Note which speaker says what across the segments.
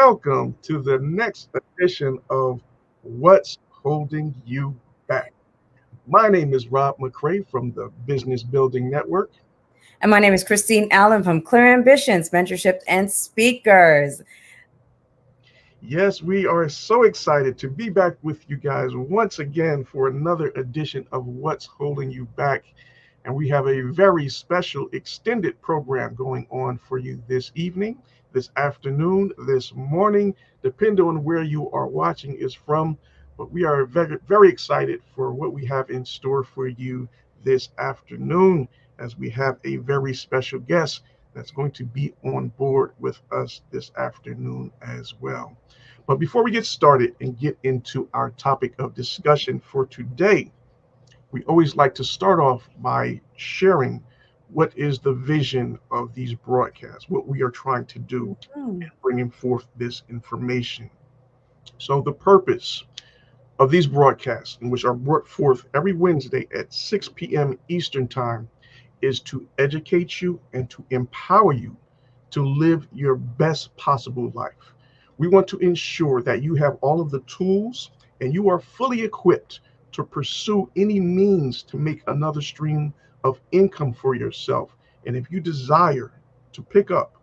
Speaker 1: welcome to the next edition of What's Holding You Back. My name is Rob McCray from the Business Building Network.
Speaker 2: And my name is Christine Allen from Clear Ambitions, Mentorship and Speakers.
Speaker 1: Yes, we are so excited to be back with you guys once again for another edition of What's Holding You Back. And we have a very special extended program going on for you this evening, this afternoon, this morning, depending on where you are watching is from. But we are very, very excited for what we have in store for you this afternoon, as we have a very special guest that's going to be on board with us this afternoon as well. But before we get started and get into our topic of discussion for today, we always like to start off by sharing what is the vision of these broadcasts, what we are trying to do in bringing forth this information. So, the purpose of these broadcasts, in which are brought forth every Wednesday at 6 p.m. Eastern Time, is to educate you and to empower you to live your best possible life. We want to ensure that you have all of the tools and you are fully equipped to pursue any means to make another stream of income for yourself. And if you desire to pick up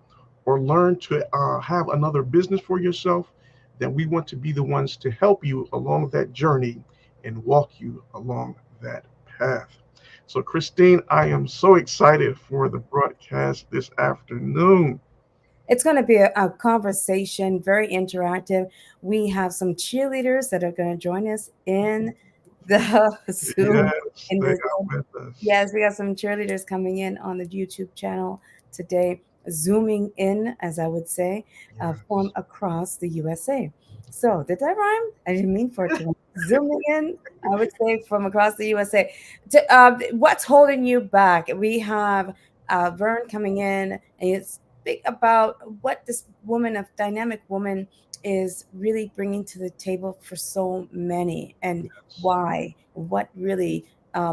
Speaker 1: or learn to have another business for yourself, then we want to be the ones to help you along that journey and walk you along that path. So, Christine, I am so excited for the broadcast this afternoon.
Speaker 2: It's going to be a conversation, very interactive. We have some cheerleaders that are going to join us in the Zoom.
Speaker 1: Yes,
Speaker 2: In
Speaker 1: they
Speaker 2: the
Speaker 1: are
Speaker 2: Zoom.
Speaker 1: with us.
Speaker 2: Yes, we got some cheerleaders coming in on the YouTube channel today, zooming in, as I would say, from
Speaker 1: Yes.
Speaker 2: across the USA. So, did that rhyme? I didn't mean for it to rhyme. Zooming in, I would say, from across the USA. What's holding you back? We have Vern coming in, and it's big about what this woman, a dynamic woman, is really bringing to the table for so many, and
Speaker 1: Yes.
Speaker 2: why, what really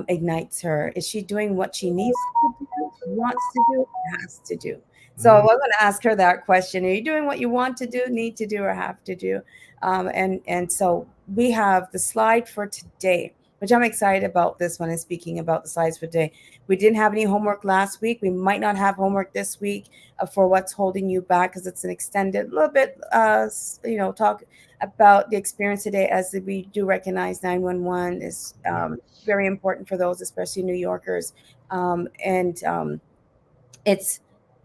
Speaker 2: ignites her. Is she doing what she needs to do, wants to do, has to do? So I'm
Speaker 1: Mm,
Speaker 2: going to ask her that question. Are you doing what you want to do, need to do, or have to do? And so we have the slide for today, which I'm excited about this one. And speaking about the slides for today, we didn't have any homework last week. We might not have homework this week for what's holding you back, because it's an extended little bit, talk about the experience today, as we do recognize 911 is
Speaker 1: yes.
Speaker 2: very important for those, especially New Yorkers. And it's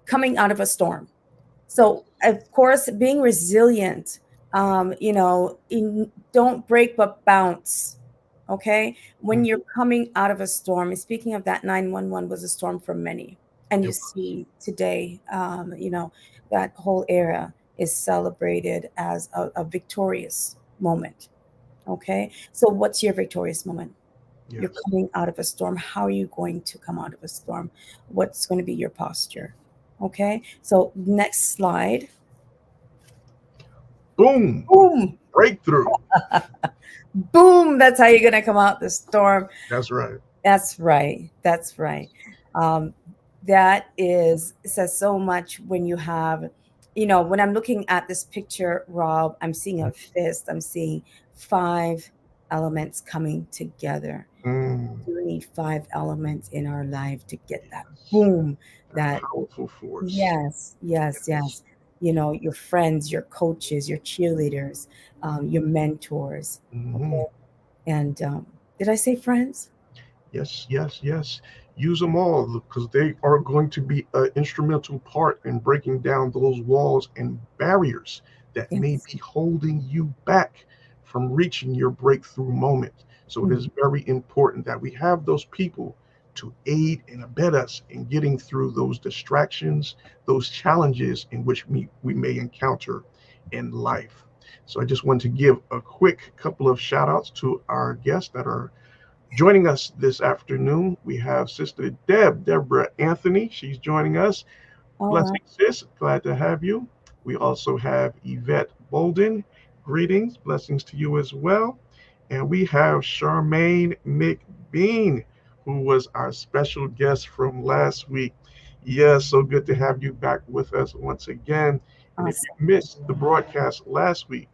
Speaker 2: coming out of a storm. So, of course, being resilient, don't break but bounce. Okay. When
Speaker 1: Mm,
Speaker 2: you're coming out of a storm, and speaking of that, 911 was a storm for many. And
Speaker 1: it
Speaker 2: you
Speaker 1: was.
Speaker 2: see today, that whole era is celebrated as a victorious moment. Okay. So, what's your victorious moment? You're
Speaker 1: Yes.
Speaker 2: coming out of a storm. How are you going to come out of a storm? What's going to be your posture? Okay. So, next slide.
Speaker 1: Boom.
Speaker 2: Boom.
Speaker 1: Breakthrough.
Speaker 2: Boom. That's how you're going to come out the storm.
Speaker 1: That's right.
Speaker 2: That's right. That's right. Um, that is says so much when you have, when I'm looking at this picture, Rob, I'm seeing a fist. I'm seeing five elements coming together.
Speaker 1: Mm,
Speaker 2: We need five elements in our life to get that
Speaker 1: yes.
Speaker 2: boom.
Speaker 1: A
Speaker 2: That
Speaker 1: powerful force.
Speaker 2: yes, yes,
Speaker 1: Yes.
Speaker 2: yes. Your friends, your coaches, your cheerleaders, your mentors.
Speaker 1: Hmm.
Speaker 2: Okay. And did I say friends?
Speaker 1: Yes, yes, yes. Use them all because they are going to be an instrumental part in breaking down those walls and barriers that may
Speaker 2: Yes.
Speaker 1: be holding you back from reaching your breakthrough moment. So it
Speaker 2: Mm.
Speaker 1: is very important that we have those people to aid and abet us in getting through those distractions, those challenges in which we may encounter in life. So I just want to give a quick couple of shout outs to our guests that are joining us this afternoon. We have Sister Deborah Anthony. She's joining us.
Speaker 2: All right.
Speaker 1: Blessings, sis. Glad to have you. We also have Yvette Bolden. Greetings. Blessings to you as well. And we have Charmaine McBean, who was our special guest from last week. Yes, so good to have you back with us once again. And if
Speaker 2: Awesome.
Speaker 1: you missed the broadcast last week,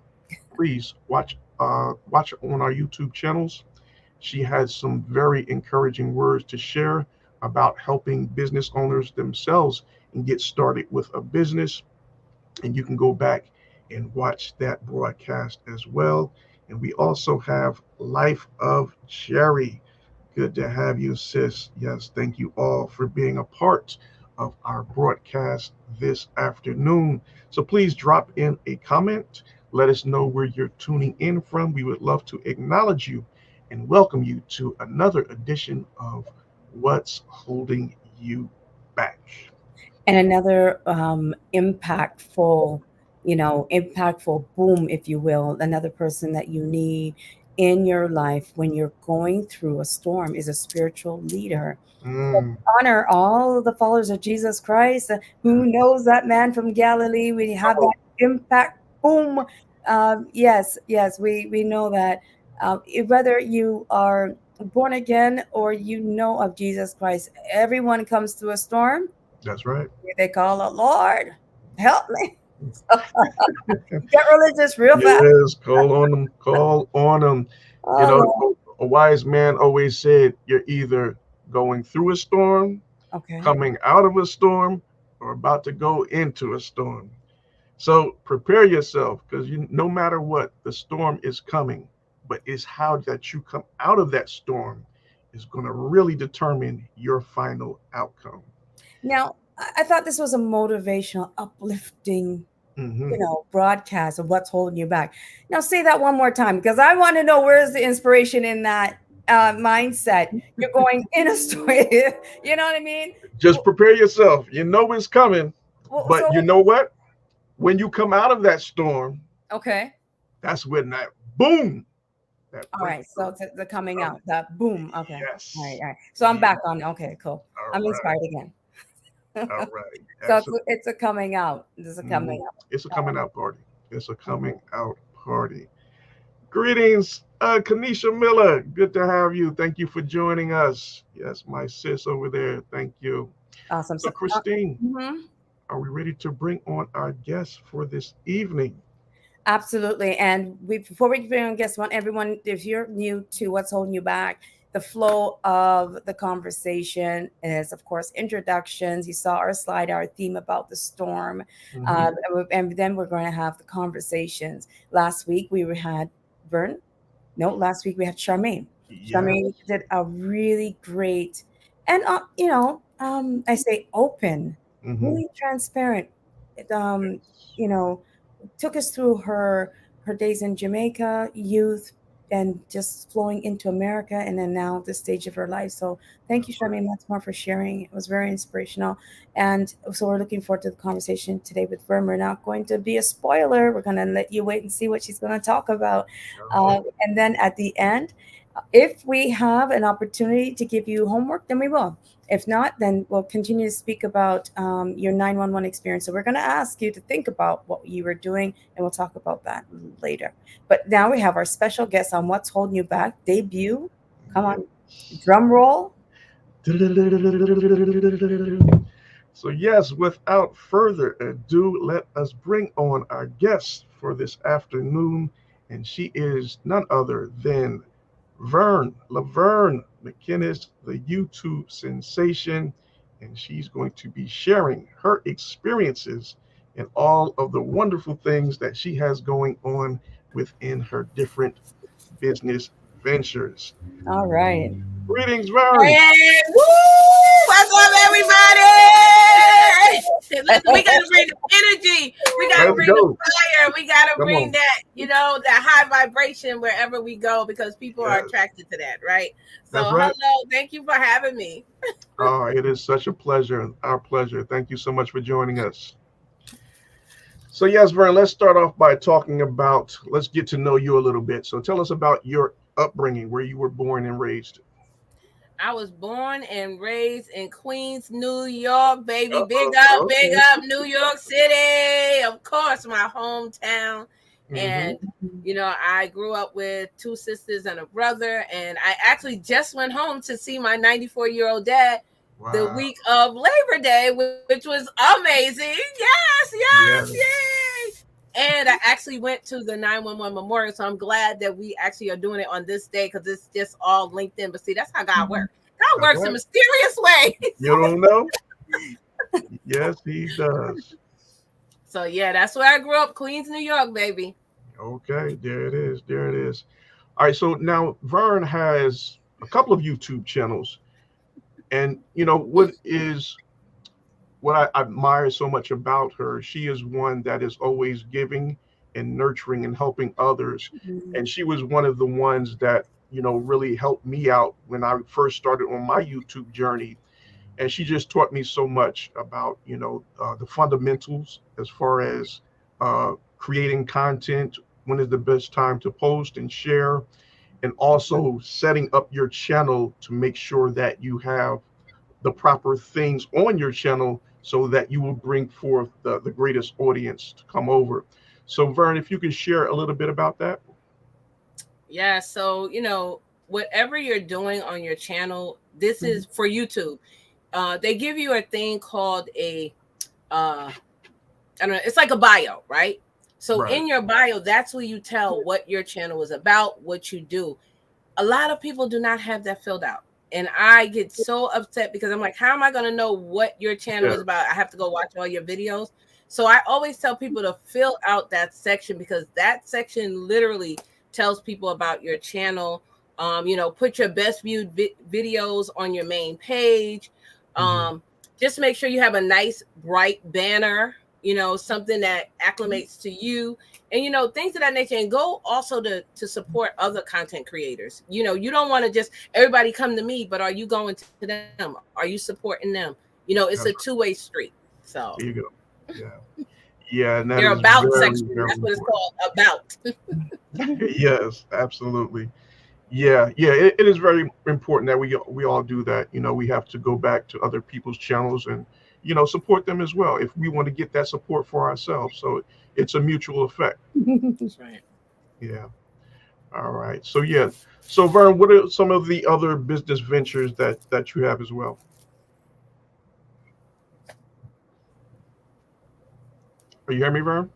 Speaker 1: please watch it on our YouTube channels. She had some very encouraging words to share about helping business owners themselves and get started with a business. And you can go back and watch that broadcast as well. And we also have Life of Jerry. Good to have you, sis. Yes, thank you all for being a part of our broadcast this afternoon. So please drop in a comment. Let us know where you're tuning in from. We would love to acknowledge you and welcome you to another edition of What's Holding You Back.
Speaker 2: And another impactful, impactful boom, if you will, another person that you need in your life when you're going through a storm is a spiritual leader.
Speaker 1: Mm,
Speaker 2: Honor all the followers of Jesus Christ. Who knows that man from Galilee? We have
Speaker 1: come
Speaker 2: that
Speaker 1: on.
Speaker 2: impact boom. Yes, yes, we know that. Whether you are born again or you know of Jesus Christ, everyone comes through a storm.
Speaker 1: That's right.
Speaker 2: They call out, Lord, help me. Get religious real fast.
Speaker 1: Yes, call on them, call on them. You
Speaker 2: Oh,
Speaker 1: know,
Speaker 2: Lord.
Speaker 1: a wise man always said, you're either going through a storm,
Speaker 2: Okay.
Speaker 1: coming out of a storm, or about to go into a storm. So prepare yourself because no matter what, the storm is coming, but it's how that you come out of that storm is going to really determine your final outcome.
Speaker 2: Now, I thought this was a motivational, uplifting,
Speaker 1: Hmm.
Speaker 2: broadcast of what's holding you back. Now, say that one more time because I want to know where's the inspiration in that mindset. You're going in a story. You know what I mean?
Speaker 1: Just prepare yourself. You know it's coming,
Speaker 2: So,
Speaker 1: but you know what? When you come out of that storm,
Speaker 2: okay.
Speaker 1: that's when that boom, that
Speaker 2: All right.
Speaker 1: breakthrough
Speaker 2: So it's the coming
Speaker 1: comes.
Speaker 2: out, the boom. Okay. All right.
Speaker 1: Yes.
Speaker 2: All right. So I'm
Speaker 1: Yeah.
Speaker 2: back on. Okay, cool.
Speaker 1: All
Speaker 2: I'm
Speaker 1: right.
Speaker 2: inspired again.
Speaker 1: All right.
Speaker 2: So
Speaker 1: Excellent.
Speaker 2: it's a coming out. It's a coming out.
Speaker 1: It's a coming out party. It's a coming out party. Greetings, Kanisha Miller. Good to have you. Thank you for joining us. Yes, my sis over there. Thank you.
Speaker 2: Awesome.
Speaker 1: So,
Speaker 2: So,
Speaker 1: Christine,
Speaker 2: mhm.
Speaker 1: are we ready to bring on our guest for this evening?
Speaker 2: Absolutely. And before we bring on guests, want everyone, if you're new to what's holding you back, the flow of the conversation is, of course, introductions. You saw our slide, our theme about the storm,
Speaker 1: Hmm.
Speaker 2: and then we're going to have the conversations. Last week we had Vern. No, last week we had Charmaine.
Speaker 1: Yes.
Speaker 2: Charmaine did a really great, and I say open,
Speaker 1: Hmm.
Speaker 2: really transparent. It,
Speaker 1: Yes.
Speaker 2: you know, took us through her days in Jamaica, youth, and just flowing into America, and then now the stage of her life. So thank you,
Speaker 1: That's right.
Speaker 2: Charmaine, once more for sharing. It was very inspirational, and so we're looking forward to the conversation today with Vern. We're not going to be a spoiler. We're going to let you wait and see what she's going to talk about,
Speaker 1: All right.
Speaker 2: and then at the end, if we have an opportunity to give you homework, then we will. If not, then we'll continue to speak about your 911 experience. So we're going to ask you to think about what you were doing, and we'll talk about that later. But now we have our special guest on What's Holding You Back debut. Come on,
Speaker 1: Yes.
Speaker 2: drum roll.
Speaker 1: So, yes, without further ado, let us bring on our guest for this afternoon. And she is none other than Lavern Mcinnis, the YouTube sensation. And she's going to be sharing her experiences and all of the wonderful things that she has going on within her different business ventures.
Speaker 2: All right.
Speaker 1: Greetings, Vern.
Speaker 3: And woo! What's up, everybody? Listen, we gotta bring the energy. We gotta
Speaker 1: Let's
Speaker 3: bring the
Speaker 1: go.
Speaker 3: fire. We gotta
Speaker 1: Come
Speaker 3: bring
Speaker 1: on.
Speaker 3: that, that high vibration wherever we go because people are
Speaker 1: Yes,
Speaker 3: attracted to that, right?
Speaker 1: that's
Speaker 3: So,
Speaker 1: right.
Speaker 3: hello, thank you for having me.
Speaker 1: Oh, it is such a pleasure, our pleasure. Thank you so much for joining us. So, yes, Vern, let's start off by talking about, let's get to know you a little bit. So, tell us about your upbringing, where you were born and raised.
Speaker 3: I was born and raised in Queens, New York, baby. Big
Speaker 1: Okay.
Speaker 3: up, New York City. Of course, my hometown.
Speaker 1: Mm-hmm.
Speaker 3: And, I grew up with two sisters and a brother. And I actually just went home to see my 94-year-old dad the
Speaker 1: Wow.
Speaker 3: week of Labor Day, which was amazing. Yes, yes,
Speaker 1: Yes.
Speaker 3: And I actually went to the 911 memorial. So I'm glad that we actually are doing it on this day because it's just all linked in. But see, that's how God works. God works in mysterious ways.
Speaker 1: You don't know? Yes, he does.
Speaker 3: So yeah, that's where I grew up, Queens, New York, baby.
Speaker 1: Okay, there it is. There it is. All right, so now Vern has a couple of YouTube channels, and what I admire so much about her. She is one that is always giving and nurturing and helping others, and she was one of the ones that really helped me out when I first started on my YouTube journey. And she just taught me so much about the fundamentals as far as creating content, when is the best time to post and share, and also setting up your channel to make sure that you have the proper things on your channel so that you will bring forth the greatest audience to come over. So Vern, if you can share a little bit about that.
Speaker 3: Yeah, so whatever you're doing on your channel, this is for YouTube. They give you a thing called a I don't know, it's like a bio, right? So in your bio, that's where you tell what your channel is about, what you do. A lot of people do not have that filled out. And I get so upset because I'm like, how am I going to know what your channel is about? I have to go watch all your videos. So I always tell people to fill out that section because that section literally tells people about your channel. Put your best viewed videos on your main page. Just make sure you have a nice bright banner, something that acclimates to you and, things of that nature. And go also to support other content creators. You don't want to just everybody come to me, but are you going to them? Are you supporting them? It's a two-way street. So
Speaker 1: there you go. Yeah. Yeah. And that
Speaker 3: your
Speaker 1: is
Speaker 3: about
Speaker 1: very,
Speaker 3: section.
Speaker 1: very
Speaker 3: That's what it's
Speaker 1: important.
Speaker 3: called, about.
Speaker 1: Yes, absolutely. Yeah, it is very important that we all do that. We have to go back to other people's channels and support them as well if we want to get that support for ourselves. So it's a mutual effect.
Speaker 3: That's right.
Speaker 1: Yeah. All right. So yeah. So Vern, what are some of the other business ventures that you have as well? Are you hearing me, Vern?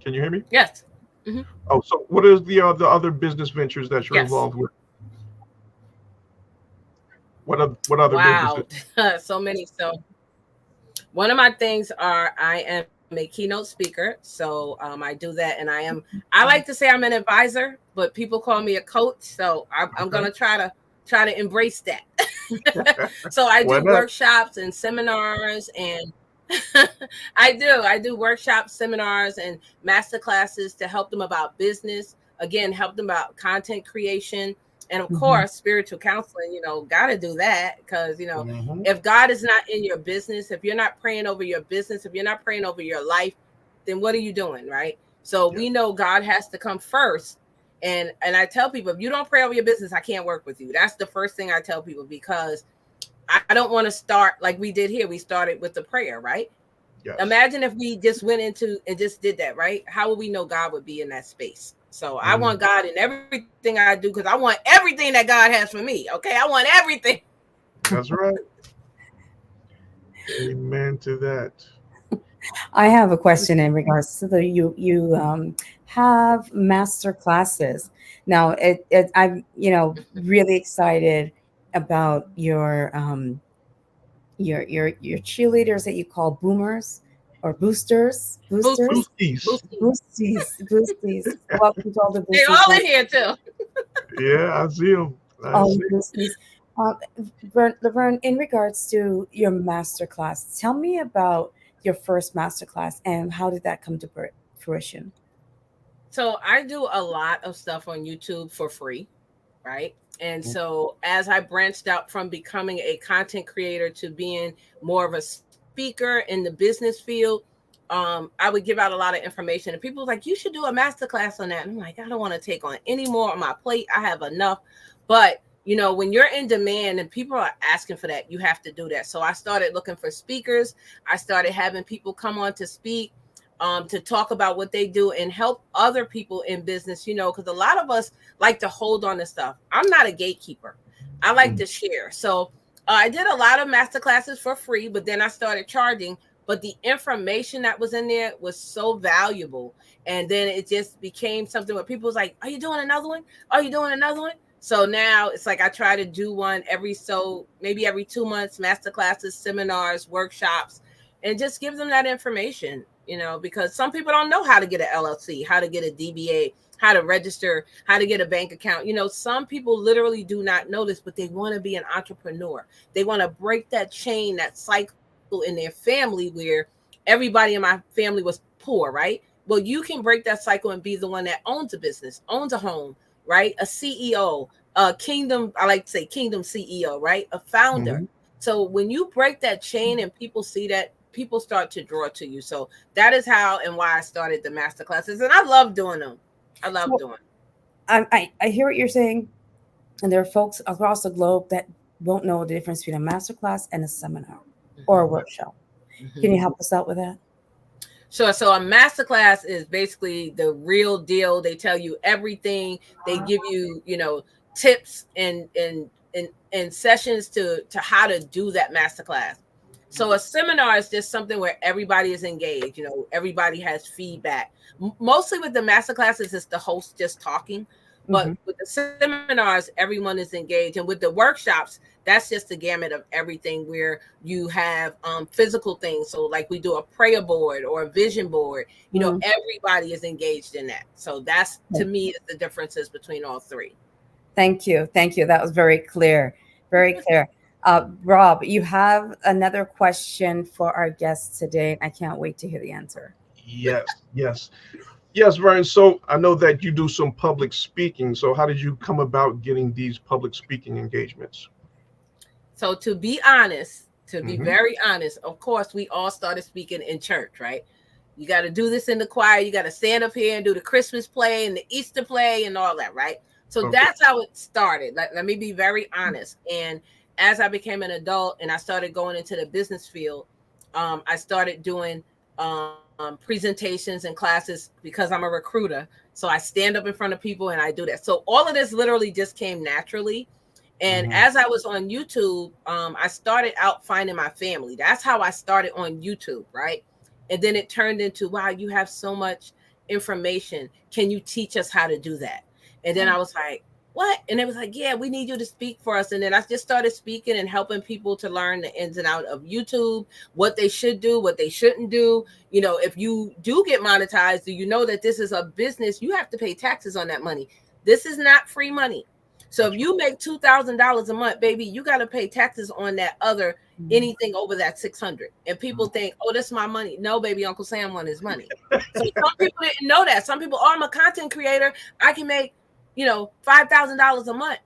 Speaker 1: Can you hear me?
Speaker 3: Yes.
Speaker 1: Oh, so what is the other business ventures that you're involved with? What other
Speaker 3: Wow.
Speaker 1: businesses?
Speaker 3: So many. So one of my things are I am a keynote speaker. So I do that. And I like to say I'm an advisor, but people call me a coach. So I'm going to try to embrace that. So I do workshops and seminars and I do workshops, seminars, and master classes to help them about business. Again, help them about content creation. And of course, spiritual counseling, got to do that because, if God is not in your business, if you're not praying over your business, if you're not praying over your life, then what are you doing? Right. So we know God has to come first. And I tell people, if you don't pray over your business, I can't work with you. That's the first thing I tell people because I don't want to start like we did here. We started with the prayer, right? Yes. Imagine if we just went into and just did that, right? How would we know God would be in that space? So I want God in everything I do because I want everything that God has for me. Okay, I want everything.
Speaker 1: That's right. Amen to that.
Speaker 2: I have a question in regards to you have master classes. Now I'm really excited about your cheerleaders that you call boomers or boosties. Welcome to all the boosties.
Speaker 3: They're all in here too.
Speaker 1: Yeah, I see them.
Speaker 2: Boosties. Lavern, in regards to your master class, tell me about your first master class and how did that come to fruition?
Speaker 3: So I do a lot of stuff on YouTube for free, right? And so as I branched out from becoming a content creator to being more of a speaker in the business field, I would give out a lot of information and people were like, you should do a masterclass on that. And I'm like, I don't want to take on any more on my plate. I have enough. But when you're in demand and people are asking for that, you have to do that. So I started looking for speakers. I started having people come on to speak, to talk about what they do and help other people in business, because a lot of us like to hold on to stuff. I'm not a gatekeeper. I like to share. So I did a lot of master classes for free, but then I started charging but the information that was in there was so valuable. And then it just became something where people was like, are you doing another one? Are you doing another one? So now it's like I try to do one maybe every 2 months, master classes, seminars, workshops, and just give them that information, because some people don't know how to get an LLC, how to get a DBA, how to register, how to get a bank account. Some people literally do not know this, but they want to be an entrepreneur. They want to break that chain, that cycle in their family where everybody in my family was poor, right? Well, you can break that cycle and be the one that owns a business, owns a home, right? A CEO, a kingdom, I like to say kingdom CEO, right? A founder.
Speaker 1: Mhm.
Speaker 3: So when you break that chain and people see that, people start to draw to you. So that is how and why I started the master classes. And I love doing them. I love doing them.
Speaker 2: I hear what you're saying. And there are folks across the globe that won't know the difference between a master class and a seminar or a workshop. Can you help us out with that?
Speaker 3: Sure. So a masterclass is basically the real deal. They tell you everything. They give you, tips and sessions to how to do that masterclass. So a seminar is just something where everybody is engaged. Everybody has feedback. Mostly with the masterclasses, it's the host just talking. But with the seminars, everyone is engaged. And with the workshops, that's just the gamut of everything where you have physical things. So like we do a prayer board or a vision board, everybody is engaged in that. So that's, to me, is the differences between all three.
Speaker 2: Thank you. Thank you. That was very clear. Very clear. Rob, you have another question for our guests today. I can't wait to hear the answer.
Speaker 1: Yes, Ryan. So I know that you do some public speaking. So how did you come about getting these public speaking engagements?
Speaker 3: So to be honest, to be very honest, of course, we all started speaking in church, right? You got to do this in the choir. You got to stand up here and do the Christmas play and the Easter play and all that, right? So that's how it started. Let me be very honest. And as I became an adult and I started going into the business field, I started doing presentations and classes because I'm a recruiter. So I stand up in front of people and I do that. So all of this literally just came naturally. And as I was on YouTube, I started out finding my family. That's how I started on YouTube, right? And then it turned into, wow, you have so much information. Can you teach us how to do that? And then I was like, what? And it was like, yeah, we need you to speak for us. And then I just started speaking and helping people to learn the ins and outs of YouTube, what they should do, what they shouldn't do. If you do get monetized, do you know that this is a business? You have to pay taxes on that money. This is not free money. So if you make $2,000 a month, baby, you got to pay taxes on that other anything over that 600. And people think, oh, that's my money. No, baby, Uncle Sam won his money. So some people didn't know that. Some people, oh, I'm a content creator. I can make, $5,000 a month.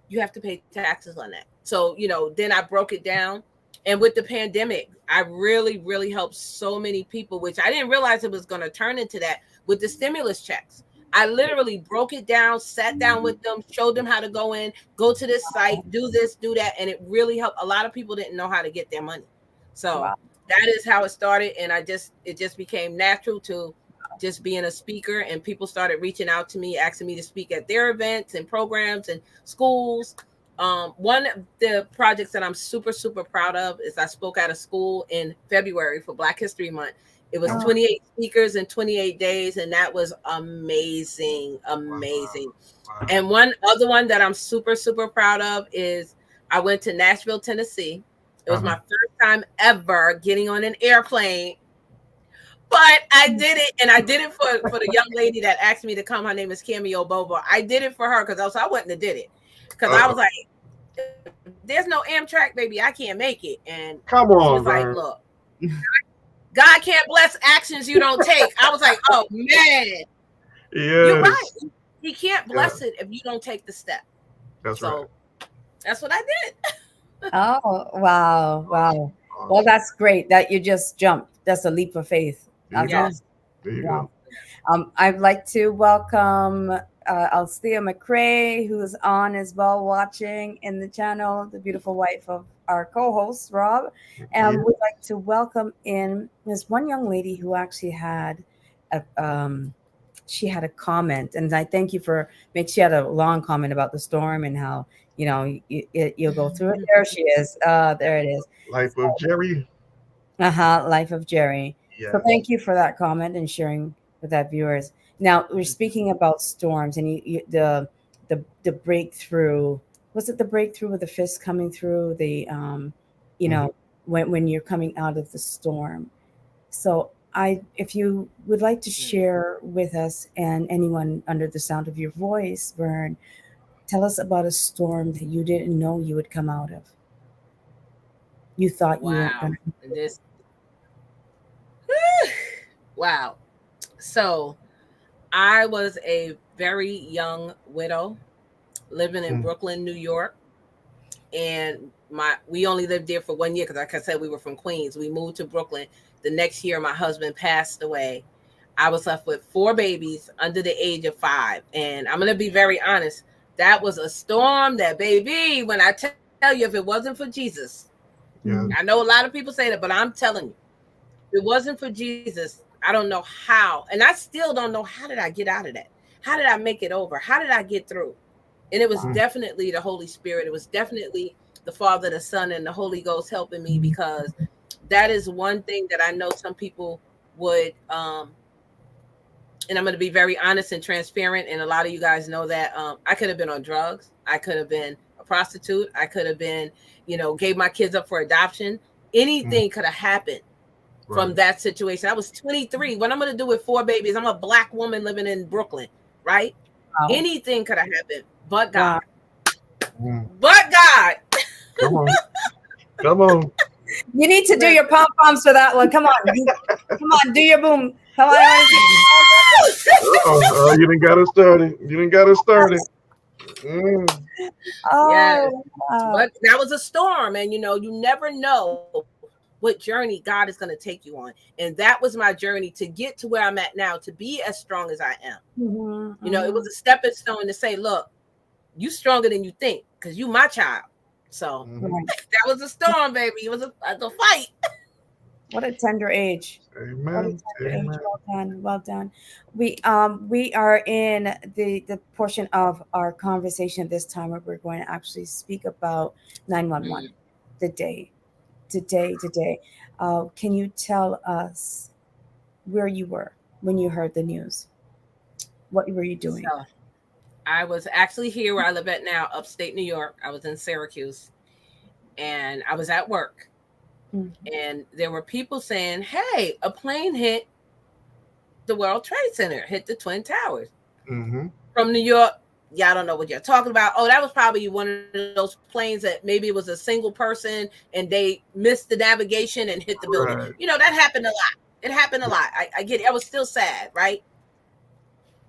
Speaker 3: You have to pay taxes on that. So, then I broke it down. And with the pandemic, I really, really helped so many people, which I didn't realize it was going to turn into that with the stimulus checks. I literally broke it down, sat down with them, showed them how to go to this site, do this, do that. And it really helped. A lot of people didn't know how to get their money. So that is how it started. And it just became natural to just being a speaker, and people started reaching out to me, asking me to speak at their events and programs and schools. One of the projects that I'm super, super proud of is I spoke at a school in February for Black History Month. It was 28 speakers in 28 days, and that was amazing. Wow. And one other one that I'm super, super proud of is I went to Nashville, Tennessee. It was my first time ever getting on an airplane, but I did it, and I did it for the young lady that asked me to come. Her name is Cameo Bobo. I did it for her because I wouldn't have did it because I was like, there's no Amtrak, baby. I can't make it. And
Speaker 1: come on,
Speaker 3: she was like, look. God can't bless actions you don't take. I was like, oh man, you're right. He can't bless it if you don't take the step.
Speaker 1: That's right.
Speaker 3: That's what I did.
Speaker 2: Oh, wow. Well, that's great that you just jumped. That's a leap of faith.
Speaker 1: Yes. There you go.
Speaker 2: I'd like to welcome Althea McRae, who is on as well, watching in the channel, the beautiful wife of our co-host, Rob. And we'd like to welcome in this one young lady who actually had she had a comment, and I thank you for she had a long comment about the storm and how, you'll go through it. There she is. There it is.
Speaker 1: Life of Jerry.
Speaker 2: Life of Jerry. So
Speaker 1: Yes.
Speaker 2: thank you for that comment and sharing with that viewers. Now we're speaking about storms and the breakthrough. Was it the breakthrough with the fist coming through the you
Speaker 1: Mhm.
Speaker 2: know when you're coming out of the storm? So I, if you would like to share with us and anyone under the sound of your voice, Vern, tell us about a storm that you didn't know you would come out of. You thought you weren't
Speaker 3: Wow.
Speaker 2: going to.
Speaker 3: This wow. So I was a very young widow living in
Speaker 1: Mm.
Speaker 3: Brooklyn, New York. And we only lived there for 1 year because, like I said, we were from Queens. We moved to Brooklyn. The next year, my husband passed away. I was left with 4 babies under the age of 5. And I'm going to be very honest. That was a storm that, baby, when I tell you, if it wasn't for Jesus,
Speaker 1: Yeah.
Speaker 3: I know a lot of people say that, but I'm telling you, if it wasn't for Jesus, I don't know how. And I still don't know, how did I get out of that? How did I make it over? How did I get through? And it was
Speaker 2: Wow.
Speaker 1: Mm.
Speaker 3: definitely the Holy Spirit. It was definitely the Father, the Son, and the Holy Ghost helping me, because that is one thing that I know some people would and I'm going to be very honest and transparent, and a lot of you guys know that I could have been on drugs. I could have been a prostitute. I could have been, gave my kids up for adoption.
Speaker 1: Mm.
Speaker 3: Anything could have happened from
Speaker 1: Right.
Speaker 3: that situation. I was 23. What I'm going to do with 4 babies, I'm a Black woman living in Brooklyn, right?
Speaker 2: Wow.
Speaker 3: Anything could have happened but God.
Speaker 2: Wow.
Speaker 1: Mm.
Speaker 3: But God.
Speaker 1: Come on. Come on.
Speaker 2: You need to do
Speaker 3: Listen.
Speaker 2: your pom poms for that one. Come on. Come on. Do your boom. Come on. I want to see.
Speaker 1: Uh-oh. You didn't got us started. You didn't got us started. Mm.
Speaker 3: Yes.
Speaker 2: Oh, wow.
Speaker 3: But that was a storm. And, you never know what journey God is going to take you on. And that was my journey to get to where I'm at now, to be as strong as I am. It was a stepping stone to say, look, you stronger than you think, because you my child. So
Speaker 1: Mhm.
Speaker 3: that was a storm, baby. It was a fight.
Speaker 2: What a tender age. What a
Speaker 1: Amen.
Speaker 2: tender age.
Speaker 1: Amen.
Speaker 2: Well done. Well done. We are in the portion of our conversation this time where we're going to actually speak about 911, the day, today. Can you tell us where you were when you heard the news? What were you doing?
Speaker 3: So I was actually here where I live at now, upstate New York. I was in Syracuse, and I was at work.
Speaker 2: Mhm.
Speaker 3: And there were people saying, hey, a plane hit the World Trade Center, hit the Twin Towers.
Speaker 1: Mm-hmm.
Speaker 3: From New York. Y'all don't know what you're talking about. Oh, that was probably one of those planes that maybe it was a single person and they missed the navigation and hit the building.
Speaker 1: Right.
Speaker 3: That happened a lot. It happened a lot. I get it. I was still sad, right?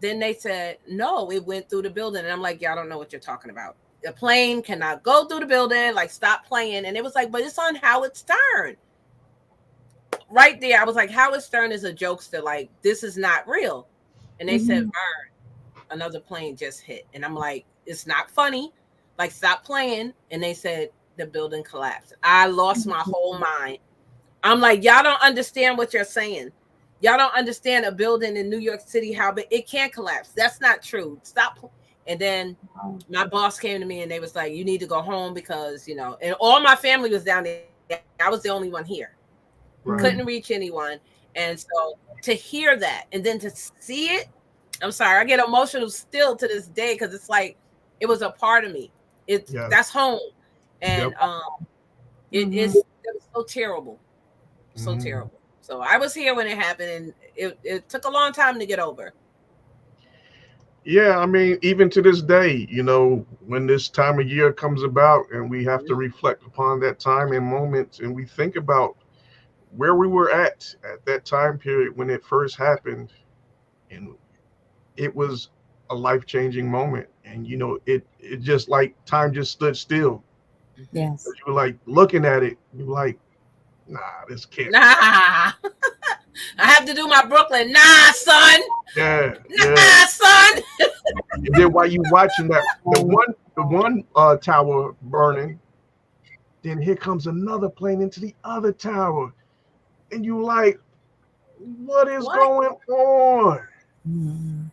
Speaker 3: Then they said, no, it went through the building. And I'm like, y'all don't know what you're talking about. The plane cannot go through the building. Like, stop playing. And it was like, but it's on Howard Stern. Right there, I was like, Howard Stern is a jokester. Like, this is not real. And they said, Vern, another plane just hit. And I'm like, it's not funny. Like, stop playing. And they said the building collapsed. I lost my whole mind. I'm like, y'all don't understand what you're saying. Y'all don't understand a building in New York City, how big it can't collapse. That's not true. Stop. And then my boss came to me and they was like, you need to go home because, and all my family was down there. I was the only one here.
Speaker 1: Right.
Speaker 3: Couldn't reach anyone. And so to hear that and then to see it, I'm sorry, I get emotional still to this day because it's like it was a part of me.
Speaker 1: Yes.
Speaker 3: That's home. And
Speaker 1: Yep.
Speaker 3: it was so terrible. So
Speaker 1: Mhm.
Speaker 3: terrible. So I was here when it happened, and it took a long time to get over.
Speaker 1: Yeah, I mean, even to this day, when this time of year comes about and we have to reflect upon that time and moment and we think about where we were at that time period when it first happened, and it was a life-changing moment. And it just like time just stood still.
Speaker 2: Yes.
Speaker 1: You were like looking at it, you were like, nah, this can't.
Speaker 3: Nah, I have to do my Brooklyn. Nah, son.
Speaker 1: Yeah, yeah.
Speaker 3: Nah, son.
Speaker 1: And then while you watching that, the one tower burning, then here comes another plane into the other tower, and you like, what is
Speaker 3: What?
Speaker 1: going on?
Speaker 2: Mhm.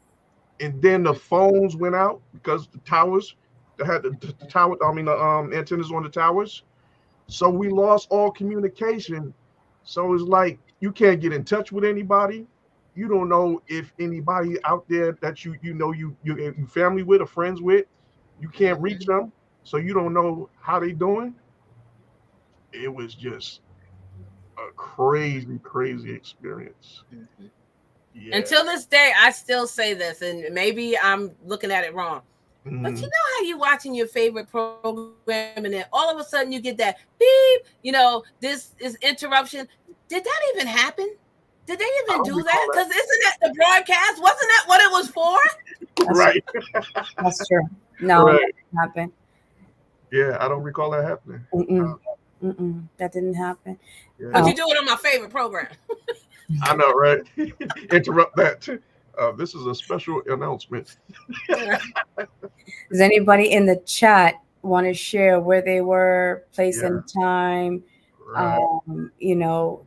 Speaker 1: And then the phones went out because the towers, they had the tower. I mean, the antennas on the towers. So we lost all communication. So it's like you can't get in touch with anybody. You don't know if anybody out there that you family with or friends with, you can't reach
Speaker 3: Mhm.
Speaker 1: them. So you don't know how they doing. It was just a crazy, crazy experience.
Speaker 3: Mhm.
Speaker 1: Yeah.
Speaker 3: Until this day, I still say this, and maybe I'm looking at it wrong. But you
Speaker 1: Mhm.
Speaker 3: know how you watching your favorite program, and then all of a sudden you get that beep. This is interruption. Did that even happen? Did they
Speaker 1: I
Speaker 3: even
Speaker 1: don't
Speaker 3: do that?
Speaker 1: recall that.
Speaker 3: Because isn't that the broadcast? Wasn't that what it was for?
Speaker 2: That's true.
Speaker 1: Right.
Speaker 2: That's true. No, that
Speaker 1: Right.
Speaker 2: didn't happen.
Speaker 1: Yeah, I don't recall that happening.
Speaker 2: Mm-mm. Mm-mm. That didn't happen.
Speaker 3: But
Speaker 1: Yeah.
Speaker 3: you do it on my favorite program.
Speaker 1: I know, right? Interrupt that. This is a special announcement.
Speaker 2: Does anybody in the chat want to share where they were, place
Speaker 1: Yeah.
Speaker 2: and time?
Speaker 1: Right.
Speaker 2: You know,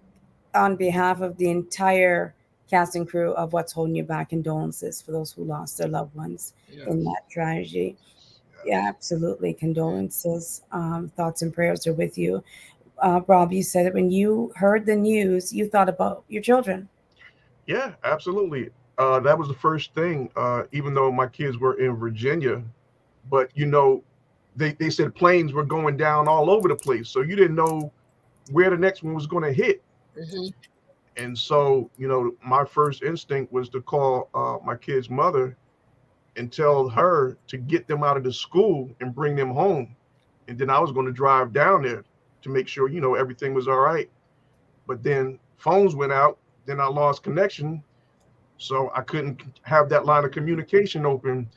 Speaker 2: on behalf of the entire cast and crew of What's Holding You Back, condolences for those who lost their loved ones in
Speaker 3: Yes.
Speaker 2: that tragedy. Yeah,
Speaker 1: Yes.
Speaker 2: absolutely. Condolences. Thoughts and prayers are with you. Rob, you said that when you heard the news, you thought about your children.
Speaker 1: Yeah, absolutely. That was the first thing. Even though my kids were in Virginia, but they said planes were going down all over the place, so you didn't know where the next one was going to hit.
Speaker 3: Mm-hmm.
Speaker 1: And so, my first instinct was to call my kid's mother and tell her to get them out of the school and bring them home. And then I was going to drive down there to make sure, everything was all right. But then phones went out. Then I lost connection. So I couldn't have that line of communication open.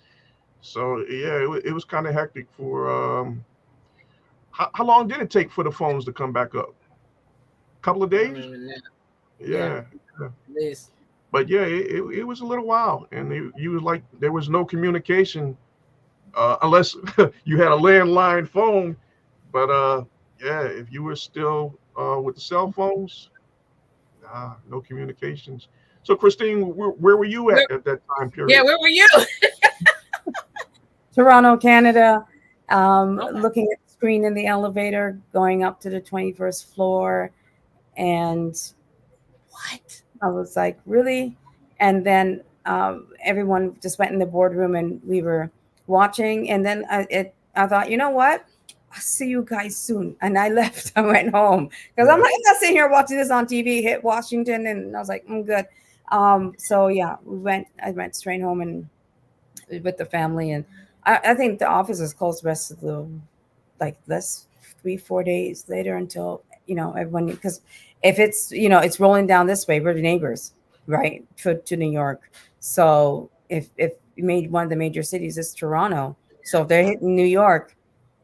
Speaker 1: So yeah, it was kind of hectic for, how long did it take for the phones to come back up? A couple of
Speaker 3: I
Speaker 1: days?
Speaker 3: remember that. Yeah,
Speaker 1: Yeah. Yeah.
Speaker 3: this.
Speaker 1: But yeah, it was a little while. And you was like, there was no communication unless you had a landline phone. But yeah, if you were still with the cell phones, no communications. So Christine, where were you
Speaker 3: Where,
Speaker 1: at that time
Speaker 3: yeah,
Speaker 1: period?
Speaker 3: where were you?
Speaker 2: Toronto, Canada,
Speaker 3: Okay.
Speaker 2: looking at the screen in the elevator, going up to the 21st floor. And
Speaker 3: What?
Speaker 2: I was like, really? And then everyone just went in the boardroom and we were watching. And then I thought, you know what? I'll see you guys soon. And I left. I went home because I'm
Speaker 1: Yeah,
Speaker 2: like, I'm not sitting here watching this on TV, hit Washington. And I was like, I'm good. So yeah, I went straight home and with the family. And I think the office was closed the rest of the, like, less 3-4 days later until, everyone, because if it's, it's rolling down this way, we're the neighbors, right, to New York. So if you made one of the major cities is Toronto, so if they're hitting New York,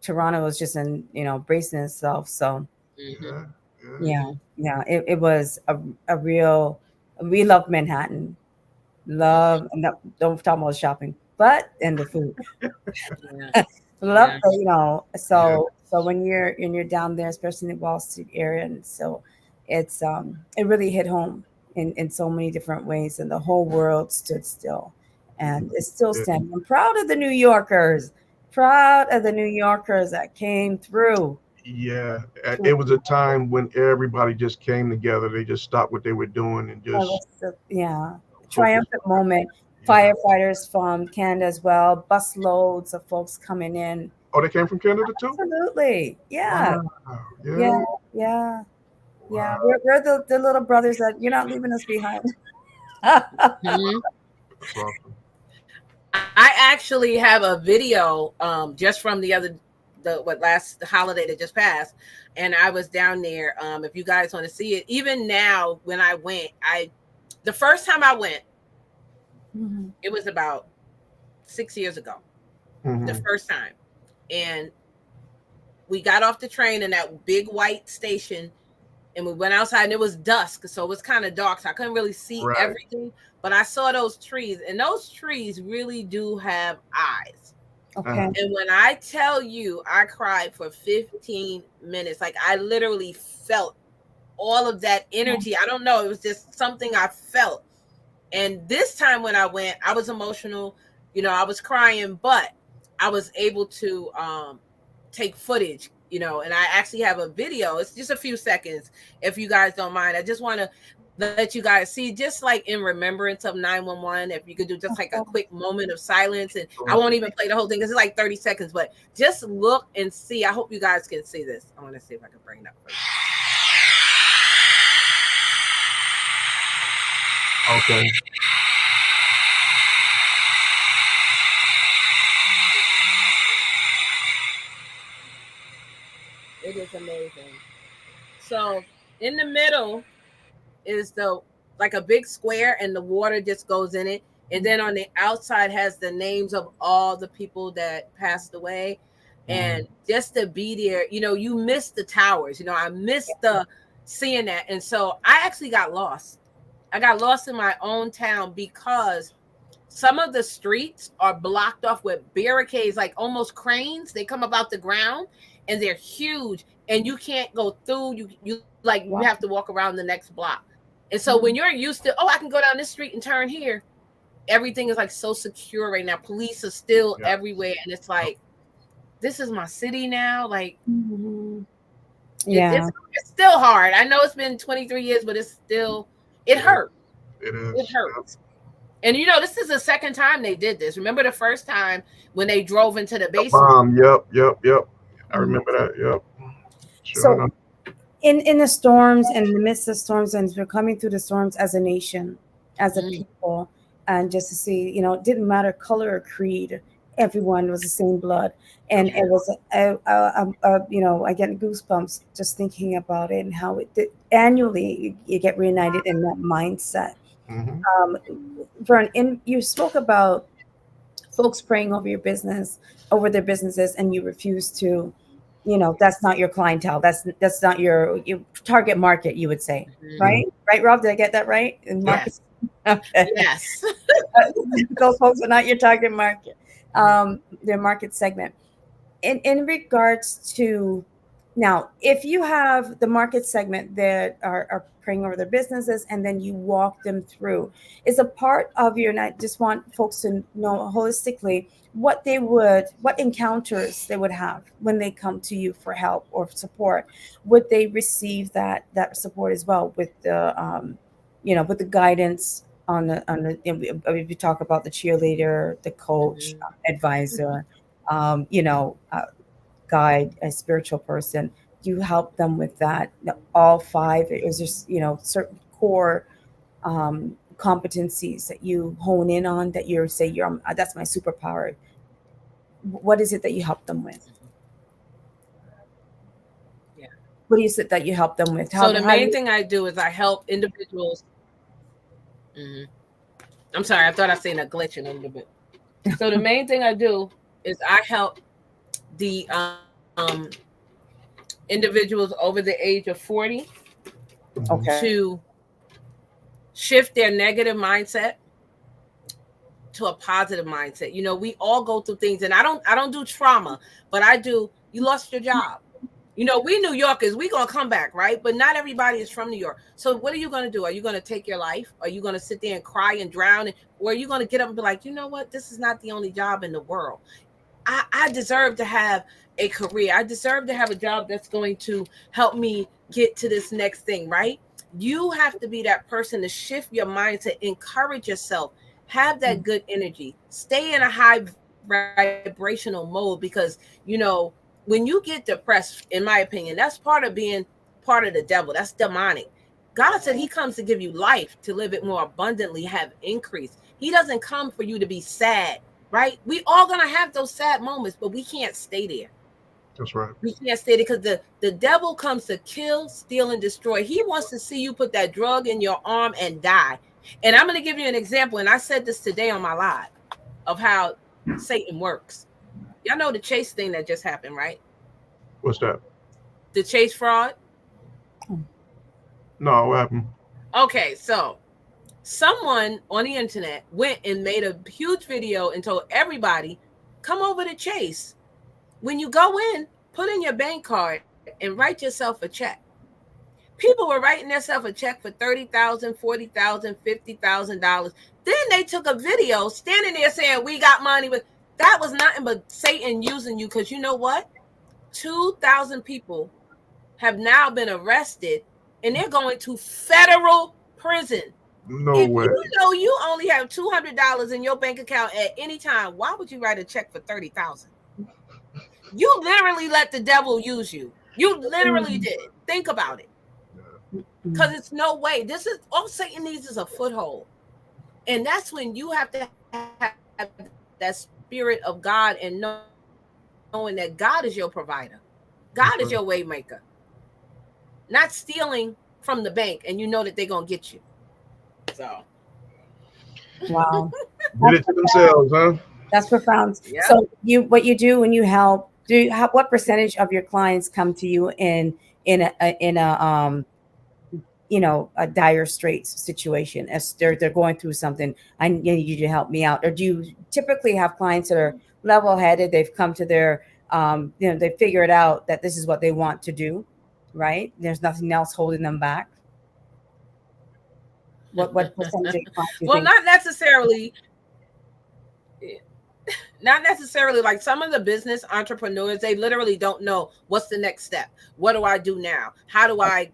Speaker 2: Toronto is just in, bracing itself. So
Speaker 3: Mm-hmm.
Speaker 1: yeah, yeah.
Speaker 2: yeah,
Speaker 3: Mm-hmm.
Speaker 2: yeah, it was a real, we love Manhattan, love, and don't talk about shopping, but and the food.
Speaker 3: Yeah.
Speaker 2: Love
Speaker 3: Yeah.
Speaker 2: the,
Speaker 1: Yeah.
Speaker 2: so when you're down there, especially in the Wall Street area, and so it really hit home in so many different ways, and the whole world stood still, and it's still
Speaker 1: Yeah.
Speaker 2: standing. I'm proud of the New Yorkers, proud of the New Yorkers that came through.
Speaker 1: Yeah, it was a time when everybody just came together. They just stopped what they were doing and
Speaker 2: That
Speaker 1: just
Speaker 2: was yeah,
Speaker 1: focused.
Speaker 2: triumphant moment.
Speaker 1: Yeah.
Speaker 2: Firefighters from Canada as well, bus loads of folks coming in.
Speaker 1: Oh, they came from Canada too?
Speaker 2: Absolutely, yeah,
Speaker 1: Wow.
Speaker 2: yeah,
Speaker 1: Yeah.
Speaker 2: yeah. Yeah,
Speaker 1: Wow.
Speaker 2: we're the little brothers that you're not leaving us behind.
Speaker 3: Mm-hmm.
Speaker 1: That's awesome.
Speaker 3: I actually have a video just from the last holiday that just passed, and I was down there. If you guys want to see it, even now when I went, the first time I went,
Speaker 2: Mhm.
Speaker 3: it was about 6 years ago. The
Speaker 1: Hmm.
Speaker 3: first time, and we got off the train in that big white station, and we went outside, and it was dusk, so it was kind of dark, so I couldn't really see
Speaker 1: Right.
Speaker 3: everything, but I saw those trees, and those trees really do have eyes.
Speaker 2: Okay.
Speaker 1: Uh-huh.
Speaker 3: And when I tell you, I cried for 15 minutes. Like, I literally felt all of that energy. I don't know, it was just something I felt. And this time when I went, I was emotional, I was crying, but I was able to take footage, you know, and I actually have a video. It's just a few seconds, if you guys don't mind. I just want to let you guys see, just like in remembrance of 911, if you could do just like a quick moment of silence. And I won't even play the whole thing because it's like 30 seconds, but just look and see. I hope you guys can see this. I want to see if I can bring it up for you.
Speaker 1: Okay.
Speaker 3: It is amazing. So in the middle is the like a big square, and the water just goes in it. And then on the outside has the names of all the people that passed away. And just to be there, you know, you miss the towers. You know, I missed the seeing that. And so I actually got lost. I got lost in my own town because some of the streets are blocked off with barricades, like almost cranes. They come up out the ground and they're huge, and you can't go through. You have to walk around the next block. And so when you're used to, I can go down this street and turn here, everything is like so secure right now. Police are still everywhere, and it's like, this is my city now. Like, it's still hard. I know it's been 23 years, but it hurt.
Speaker 1: It is.
Speaker 3: It hurts. And you know, this is the second time they did this. Remember the first time when they drove into the basement?
Speaker 1: Yep. I remember that. Yep.
Speaker 2: Sure. So in the storms, and in the midst of storms, and we're coming through the storms as a nation, as a people, and just to see, you know, it didn't matter color or creed. Everyone was the same blood. And it was, you know, I get goosebumps just thinking about it, and how annually you get reunited in that mindset. Vern, you spoke about folks praying over your business, over their businesses, and you refuse to, you know, that's not your clientele. That's not your target market, you would say, right? Right, Rob? Did I get that right?
Speaker 3: Yes.
Speaker 2: Okay.
Speaker 3: Yes.
Speaker 2: Those folks are not your target market, their market segment. In regards to, now, if you have the market segment that are praying over their businesses, and then you walk them through, is a part of your, and I just want folks to know holistically what encounters they would have when they come to you for help or support. Would they receive that support as well with the, you know, with the guidance on the, if you talk about the cheerleader, the coach, advisor, you know, guide, a spiritual person, do you help them with that? All five? Is there, you know, certain core competencies that you hone in on, that you say that's my superpower? What is it that you help them with?
Speaker 3: Yeah.
Speaker 2: What is it that you help them with?
Speaker 3: So the main thing I do is I help individuals. I'm sorry, I thought I seen a glitch in a little bit. So the main thing I do is I help the individuals over the age of 40 to shift their negative mindset to a positive mindset. You know, we all go through things, and I don't do trauma, but I do. You lost your job. You know, we New Yorkers, we gonna come back, right? But not everybody is from New York. So what are you gonna do? Are you gonna take your life? Are you gonna sit there and cry and drown? Or are you gonna get up and be like, you know what? This is not the only job in the world. I deserve to have a career. I deserve to have a job that's going to help me get to this next thing, right? You have to be that person to shift your mindset, encourage yourself, have that good energy, stay in a high vibrational mode, because, you know, when you get depressed, in my opinion, that's part of being part of the devil. That's demonic. God said he comes to give you life, to live it more abundantly, have increase. He doesn't come for you to be sad, right? We all gonna have those sad moments, but we can't stay there.
Speaker 1: That's right.
Speaker 3: We can't stay there, because the devil comes to kill, steal, and destroy. He wants to see you put that drug in your arm and die. And I'm going to give you an example, and I said this today on my live, of how Satan works. Y'all know the Chase thing that just happened, right?
Speaker 1: What's that?
Speaker 3: The Chase fraud?
Speaker 1: No, what happened?
Speaker 3: Okay, so someone on the internet went and made a huge video and told everybody, come over to Chase. When you go in, put in your bank card and write yourself a check. People were writing themselves a check for $30,000, $40,000, $50,000. Then they took a video standing there saying, we got money, but that was nothing but Satan using you, because you know what? 2,000 people have now been arrested, and they're going to federal prison.
Speaker 1: No
Speaker 3: If
Speaker 1: way.
Speaker 3: you know you only have $200 in your bank account at any time, why would you write a check for $30,000? You literally let the devil use you. You literally did. Think about it. Because it's no way. This is all Satan needs is a foothold. And that's when you have to have that spirit of God and knowing that God is your provider. God is your way maker. Not stealing from the bank and you know that they're going to get you. So.
Speaker 2: Wow.
Speaker 1: Did it to themselves, huh?
Speaker 2: That's profound.
Speaker 3: Yeah.
Speaker 2: So what you do when you help, what percentage of your clients come to you in a a dire straits situation as they're going through something? I need you to help me out. Or do you typically have clients that are level headed? They've come to their they figured out that this is what they want to do, right? There's nothing else holding them back. What percentage of clients do you think?
Speaker 3: Not necessarily. Like some of the business entrepreneurs, they literally don't know what's the next step. What do I do now? How do I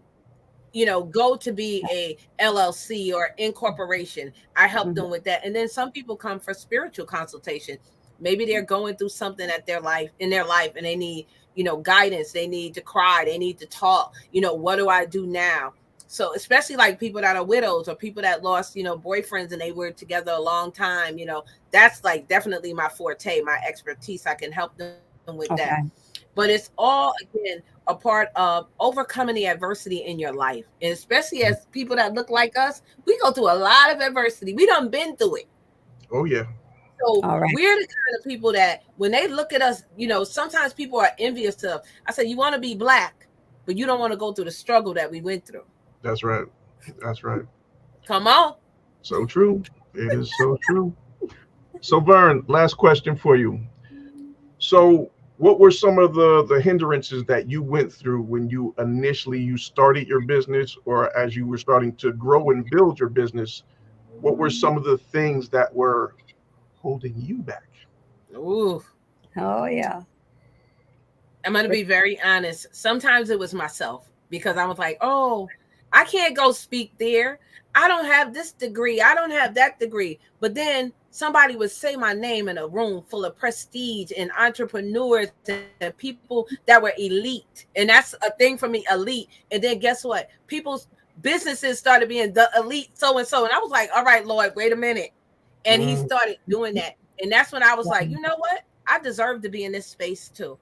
Speaker 3: go to be a LLC or incorporation? I help them with that. And then some people come for spiritual consultation. Maybe they're going through something in their life and they need, guidance. They need to cry. They need to talk. What do I do now? So especially like people that are widows or people that lost, boyfriends and they were together a long time, that's like definitely my forte, my expertise. I can help them with that. But it's all, again, a part of overcoming the adversity in your life. And especially as people that look like us, we go through a lot of adversity. We done been through it.
Speaker 1: Oh, yeah.
Speaker 3: So we're the kind of people that when they look at us, sometimes people are envious to us. I said, you want to be black, but you don't want to go through the struggle that we went through.
Speaker 1: That's right. That's right.
Speaker 3: Come on.
Speaker 1: So true. It is so true. So Vern, last question for you. So what were some of the hindrances that you went through when you started your business, or as you were starting to grow and build your business? What were some of the things that were holding you back?
Speaker 3: Ooh.
Speaker 2: Oh, yeah.
Speaker 3: I'm going to be very honest. Sometimes it was myself because I was like, oh, I can't go speak there. I don't have this degree. I don't have that degree. But then somebody would say my name in a room full of prestige and entrepreneurs and people that were elite. And that's a thing for me, elite. And then guess what? People's businesses started being the elite so-and-so. And I was like, all right, Lord, wait a minute. And he started doing that. And that's when I was like, you know what? I deserve to be in this space too.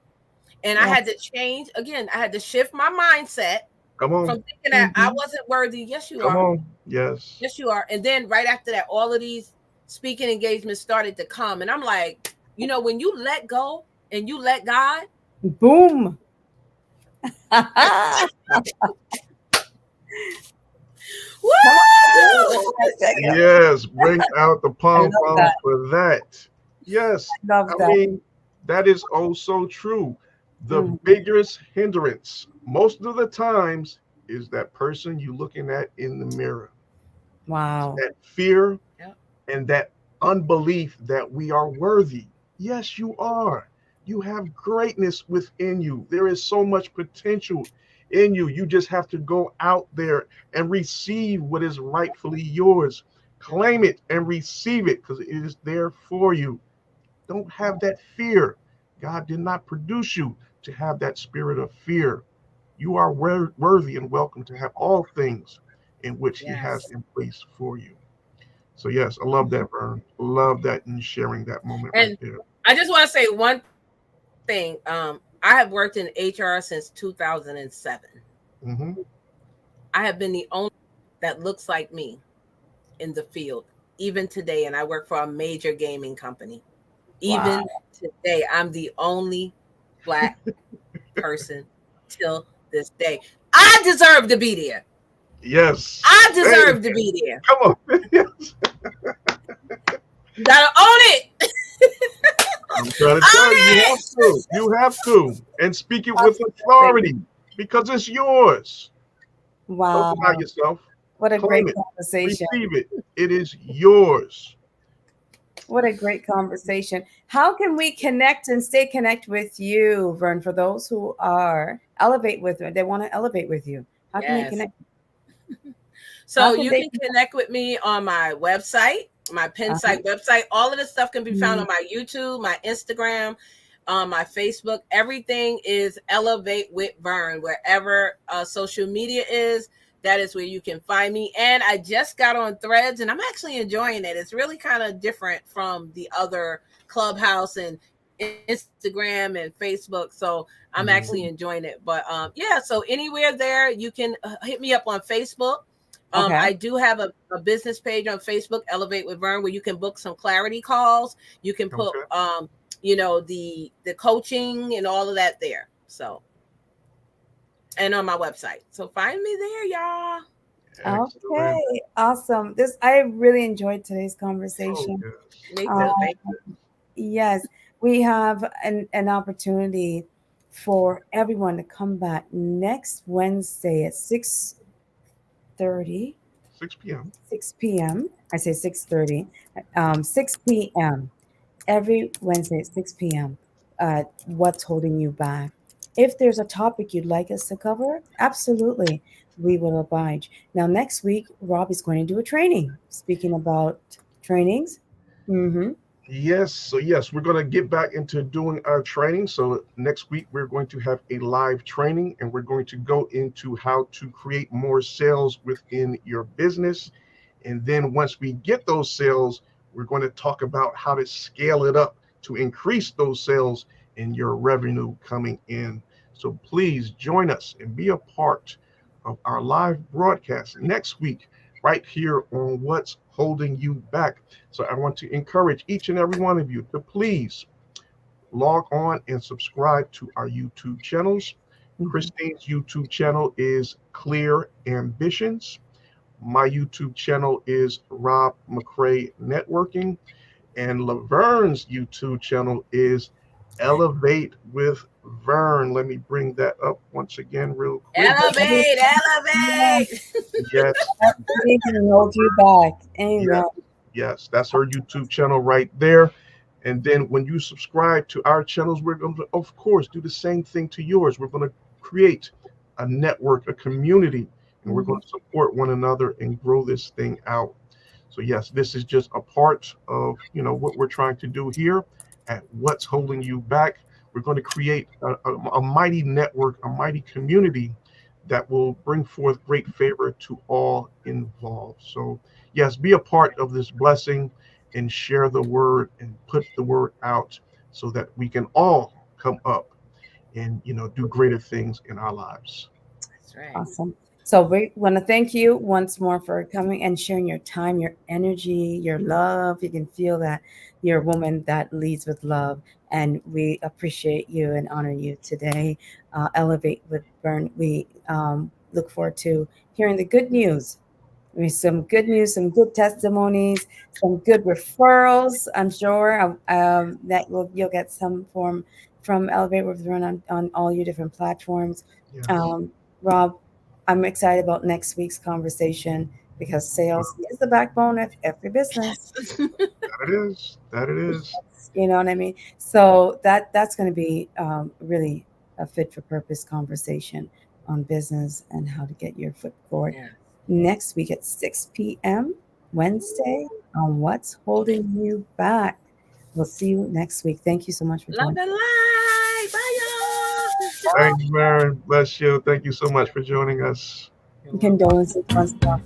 Speaker 3: And I had to change. Again, I had to shift my mindset.
Speaker 1: Come on.
Speaker 3: From thinking that I wasn't worthy. Yes, you are.
Speaker 1: Come on. Yes.
Speaker 3: Yes, you are. And then right after that, all of these speaking engagements started to come. And I'm like, when you let go and you let God.
Speaker 2: Boom.
Speaker 3: Woo!
Speaker 1: Yes. Bring out the pom poms for that. Yes.
Speaker 2: I
Speaker 1: mean, that is oh so true. The biggest hindrance most of the times is that person you're looking at in the mirror.
Speaker 2: Wow.
Speaker 1: That fear and that unbelief that we are worthy. Yes, you are. You have greatness within you. There is so much potential in you. You just have to go out there and receive what is rightfully yours. Claim it and receive it because it is there for you. Don't have that fear. God did not produce you to have that spirit of fear. You are worthy and welcome to have all things in which he has in place for you. So yes, I love that, Vern. Love that and sharing that moment
Speaker 3: and
Speaker 1: right there.
Speaker 3: I just want to say one thing. I have worked in HR since 2007. I have been the only that looks like me in the field, even today. And I work for a major gaming company. Even today, I'm the only Black person till this day. I deserve to be there.
Speaker 1: Yes.
Speaker 3: I deserve to be there.
Speaker 1: Come on. Yes.
Speaker 3: You gotta own it.
Speaker 1: I'm trying to tell you, you have to. And speak it with authority because it's yours.
Speaker 2: Wow.
Speaker 1: Don't deny yourself.
Speaker 2: What a
Speaker 1: Claim
Speaker 2: great
Speaker 1: it.
Speaker 2: conversation.
Speaker 1: Receive it. It is yours.
Speaker 2: What a great conversation. How can we connect and stay connected with you, Vern, for those who are elevate with they want to elevate with you? How can they
Speaker 3: Yes.
Speaker 2: connect?
Speaker 3: So
Speaker 2: How can
Speaker 3: you
Speaker 2: they
Speaker 3: can connect with me on my website, my Pinsite website. All of this stuff can be found on my YouTube, my Instagram, my Facebook. Everything is Elevate with Vern. Wherever social media is, that is where you can find me. And I just got on Threads, and I'm actually enjoying it. It's really kind of different from the other Clubhouse and Instagram and Facebook. So I'm actually enjoying it. But yeah, so anywhere there, you can hit me up on Facebook.
Speaker 2: Okay.
Speaker 3: I do have a business page on Facebook, Elevate with Vern, where you can book some clarity calls. You can put, you know, the coaching and all of that there. So, and on my website. So find me there, y'all.
Speaker 1: Excellent.
Speaker 2: Okay, awesome. I really enjoyed today's conversation.
Speaker 1: Oh, yes.
Speaker 3: Me too. Thank you.
Speaker 2: Yes, we have an opportunity for everyone to come back next Wednesday at 6:30.
Speaker 1: 6 p.m.
Speaker 2: 6 p.m. I say 6:30. 6 p.m. Every Wednesday at 6 p.m. What's holding you back? If there's a topic you'd like us to cover, absolutely, we will oblige. Now, next week, Rob is going to do a training. Speaking about trainings.
Speaker 1: Yes. So, yes, we're going to get back into doing our training. So, next week, we're going to have a live training and we're going to go into how to create more sales within your business. And then once we get those sales, we're going to talk about how to scale it up to increase those sales and your revenue coming in. So please join us and be a part of our live broadcast next week, right here on What's Holding You Back. So I want to encourage each and every one of you to please log on and subscribe to our YouTube channels. Christine's YouTube channel is Clear Ambitions. My YouTube channel is Rob McCray Networking, and Lavern's YouTube channel is Elevate with Vern. Let me bring that up once again, real quick.
Speaker 3: Elevate.
Speaker 1: Yes.
Speaker 2: We can hold you back. Amen.
Speaker 1: Yes, that's our YouTube channel right there. And then when you subscribe to our channels, we're going to, of course, do the same thing to yours. We're going to create a network, a community, and we're going to support one another and grow this thing out. So yes, this is just a part of, you know, what we're trying to do here at What's Holding You Back. We're going to create a mighty network, a mighty community that will bring forth great favor to all involved. So yes, be a part of this blessing and share the word and put the word out so that we can all come up and, you know, do greater things in our lives.
Speaker 3: That's right.
Speaker 2: Awesome. So we want to thank you once more for coming and sharing your time, your energy, your love. You can feel that you're a woman that leads with love, and we appreciate you and honor you today. Elevate with Vern. We look forward to hearing the good news. I mean, some good news, some good testimonies, some good referrals. I'm sure that you'll get some form from Elevate with Vern on all your different platforms.
Speaker 1: Yes.
Speaker 2: Rob, I'm excited about next week's conversation because sales is the backbone of every business.
Speaker 1: That it is. That it is.
Speaker 2: You know what I mean? So that's going to be really a fit for purpose conversation on business and how to get your foot forward.
Speaker 3: Yeah.
Speaker 2: Next week at 6 p.m. Wednesday on What's Holding You Back. We'll see you next week. Thank you so much for
Speaker 3: Love
Speaker 2: joining.
Speaker 3: and light. Bye, y'all.
Speaker 1: Thank you, Mary. Bless you. Thank you so much for joining us.
Speaker 2: Condolences once more.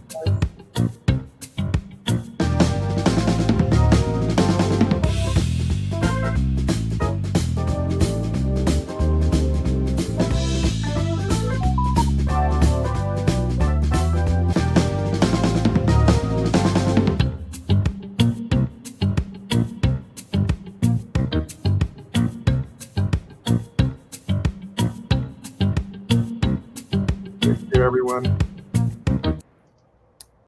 Speaker 1: Take care, everyone.